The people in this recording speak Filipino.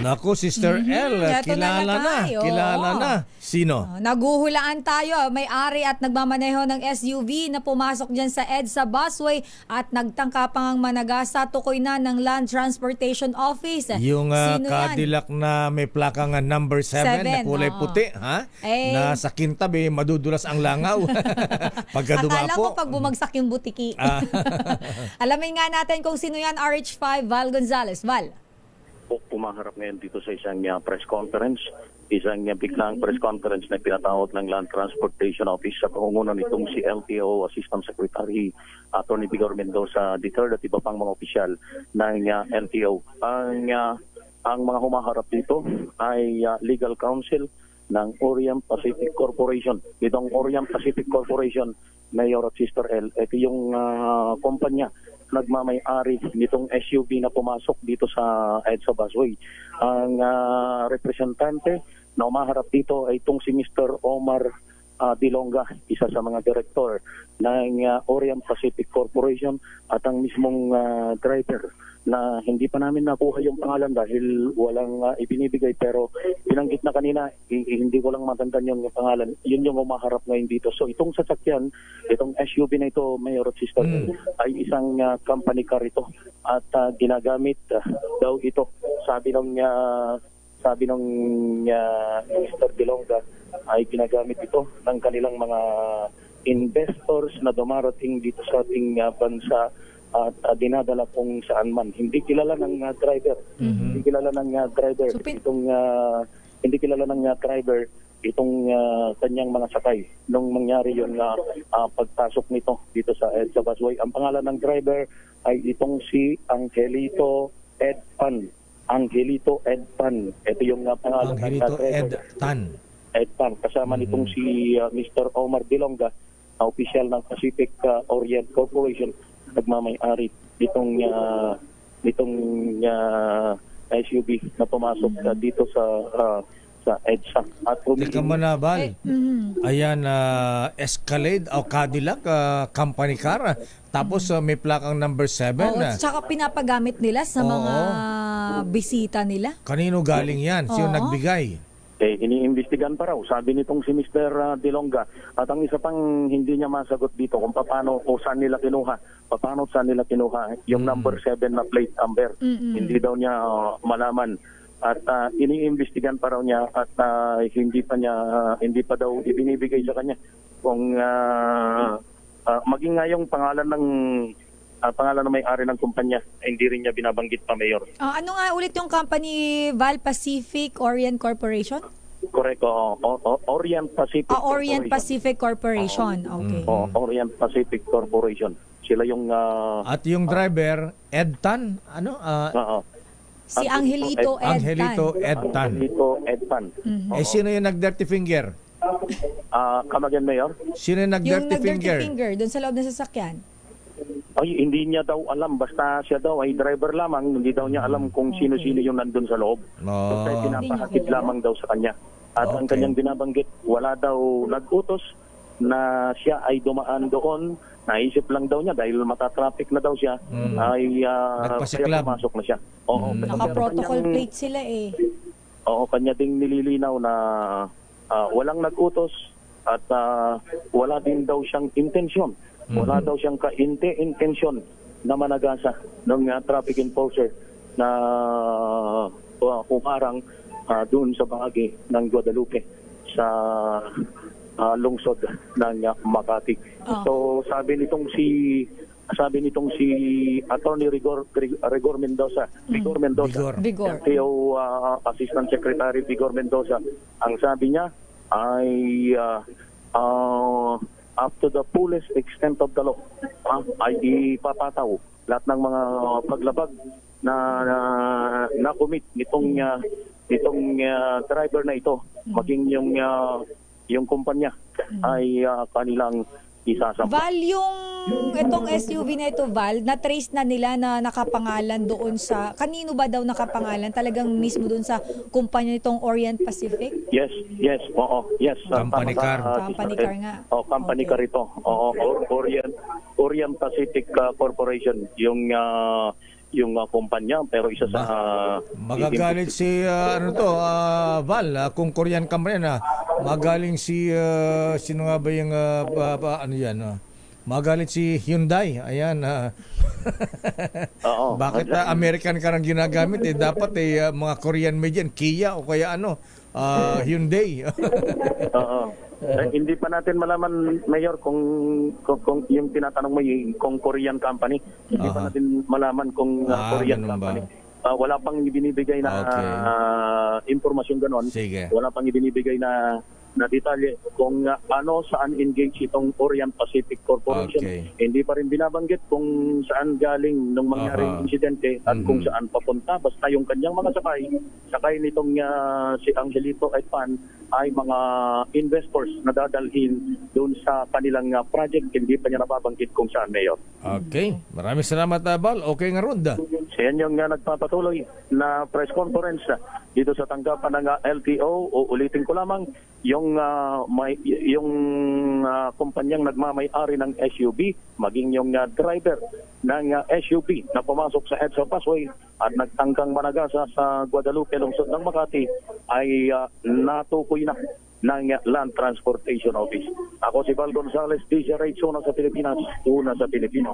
Naku, Sister L, Eto kilala na na. tayo. Kilala na. Sino? Naguhulaan tayo, may-ari at nagmamaneho ng SUV na pumasok dyan sa EDSA busway at nagtangka pang managasa tukoy na ng Land Transportation Office. Yung Sino yan? Cadillac na may plakang number 7 na kulay oo. puti, ha? Eh. Na sa kintabi, madudulas ang langaw. Pagka Akala ko dumapo. pag bumagsak yung butiki. Alamin nga natin kung sino yan, RH5 Val Gonzalez. Val. Pumaharap ngayon dito sa isang press conference, isang biglang press conference na pinatawag ng Land Transportation Office sa pangungunan nitong si LTO Assistant Secretary Atty. Vigor Mendoza III at iba pang mga opisyal ng LTO. Ang mga humaharap dito ay legal counsel ng Orient Pacific Corporation. Itong Orient Pacific Corporation, Mayor at Sister L, ito yung kumpanya nagmamay-ari nitong SUV na pumasok dito sa EDSA busway. Ang representante na umaharap dito ay itong si Mr. Omar Dilonga, isa sa mga direktor ng Orient Pacific Corporation at ang mismong driver na hindi pa namin nakuha yung pangalan dahil walang ibinibigay, pero binanggit na kanina, hindi ko lang matandaan yung pangalan. Yun yung umaharap ngayon dito. So itong sasakyan, itong SUV na ito, Mayor at Sister, ay isang company car ito at ginagamit daw ito. Sabi ng Mr. Dilonga ay ginagamit ito ng kanilang mga investors na dumarating dito sa ating bansa at dinadala kung saan man. Hindi kilala ng driver. Hindi kilala ng driver. So, Hindi kilala ng driver itong kanyang mga sakay. Nung mangyari yun pagpasok nito dito sa EDSA busway. Ang pangalan ng driver ay itong si Angelito Edpan. Angelito Edpan. Ito yung pangalan Angelito ng driver. Edpan. Kasama nitong si Mr. Omar Dilonga, opisyal ng Pacific Orient Corporation, nagmamay-ari nitong SUV na pumasok dito sa EDSA. At Teka mo na, Val. Ayan, Escalade o Cadillac company car. Tapos may plakang number 7. Oo, tsaka pinapagamit nila sa mga bisita nila. Kanino galing yan? Sino Oo. nagbigay? Iniimbestigan pa raw, sabi nitong si Mr. Dilonga. At ang isa pang hindi niya masagot dito kung paano o saan nila kinuha. Paano saan nila kinuha yung number 7 na plate number. Hindi daw niya malaman. At iniimbestigan pa raw niya at hindi pa daw ibinibigay sa kanya kung maging nga yung pangalan ng may-ari ng kumpanya, hindi rin niya binabanggit pa, Mayor. Ano nga ulit yung company, Val Pacific Orient Corporation? Correct. Orient Pacific Orient Corporation. Pacific Corporation. Okay. Orient Pacific Corporation. Sila yung... At yung driver, Edtan? Ano? Si Angelito Edtan. Angelito Edtan. Angelito Edpan. Sino yung nag-dirty finger? Come again, Mayor? Sino yung Yung nag-dirty nag-dirty finger? finger dun sa loob ng sasakyan. Ay, hindi niya daw alam. Basta siya daw ay driver lamang. Hindi daw niya alam kung sino-sino yung nandun sa loob. Basta pinapahakit lamang daw sa kanya. At ang kanyang binabanggit, wala daw nag-utos na siya ay dumaan doon. Naisip lang daw niya dahil matatraffic na daw siya, ay kaya pumasok na siya. Oo, Naka-protocol plate sila eh. Oo, kanya ding nililinaw na walang nag-utos at wala din daw siyang intensyon. Wala daw siyang intensyon na managasa ng traffic enforcer na umarang doon sa bahagi ng Guadalupe sa lungsod ng Makati. So sabi nitong si Attorney Vigor Mendoza, Vigor. LTO Assistant Secretary Vigor Mendoza, ang sabi niya ay up to the fullest extent of the law ay ipapataw lahat ng mga paglabag na commit nitong driver na ito, maging yung kumpanya ay kanilang isasampa. Val, itong SUV na ito, Val, na-trace na nila na nakapangalan doon sa, kanino ba daw nakapangalan? Talagang mismo doon sa kumpanya nitong Orient Pacific? Yes, oo, yes. Company car. Company car nga. Company car ito. Orient Pacific Corporation, yung yung kumpanya, pero isa sa Magagalit si Val, kung Korean company na. Magaling si sino nga ba yung ano yan? Magalit si Hyundai. Ayan. Oo. Bakit American car ang ginagamit? Dapat mga Korean made yan. Kia o kaya Hyundai. Oo. Hindi pa natin malaman, Mayor, kung yung tinatanong mo kung Korean company, hindi pa natin malaman kung Korean ganun ba? company. Wala pang ibinibigay na Okay. impormasyon ganon. Sige. Wala pang ibinibigay na detalye kung saan engage itong Orient Pacific Corporation. Okay. Hindi pa rin binabanggit kung saan galing nung mangyaring insidente at kung saan papunta. Basta yung kanyang mga sakay nitong si Angelito Epan ay mga investors na dadalhin doon sa kanilang project. Hindi pa niya nababanggit kung saan, Mayor. Okay. Maraming salamat, Val. Okay nga Runda. Siya yung nagpapatuloy na press conference dito sa tanggapan ng LTO. Ulitin ko lamang, yung kumpanyang nagmamay-ari ng SUV, maging yung driver ng SUV na pumasok sa EDSA Busway at nagtangkang managasa sa Guadalupe, lungsod ng Makati, ay natukoy na ng Land Transportation Office. Ako si Val Gonzales, DZRH, una sa Pilipinas, una sa Pilipino.